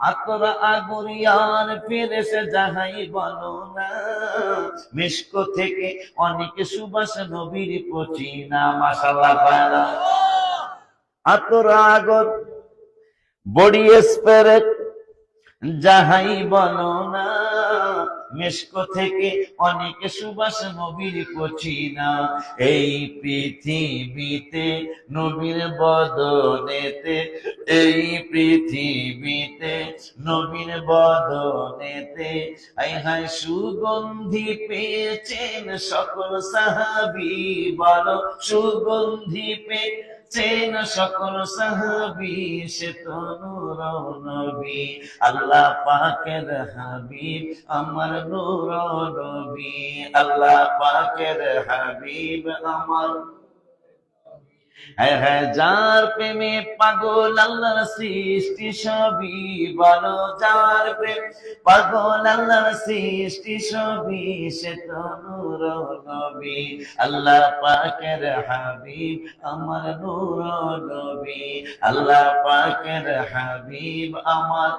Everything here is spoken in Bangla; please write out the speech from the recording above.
আতরা আগরিয়ার ফিরেছে যাহাই বলো না, মিশক থেকে অনেক সুবাস নবীর পচিনা। মাশাআল্লাহ পায়রা আতরা আগর বডি স্পিরিট যাহাই বলো না, মিশক থেকে অনেক সুবাস নবীর পচিনা। এই পৃথিবীতে নবীর বদনেতে, এই পৃথিবীতে নবীর বদনেতে আই হায় সুগন্ধি পেয়েছেন সকল সাহাবী। বলো সুগন্ধি পেয়েছেন সকল সাহাবী, সে তো নূর নবী আল্লাহ পাকের হাবিব আমার নূর নবী। আল্লাহ পাকের হাবিব আমার, হ্যাঁ যার প্রেমে পাগল আল্লাহর সৃষ্টি সবই। বলো যার প্রেম পাগল আল্লাহর সৃষ্টি সবই, সে তো নূর নবী আল্লাহ পাকের হাবিব আমার নূর নবী। আল্লাহ পাকের হাবিব আমার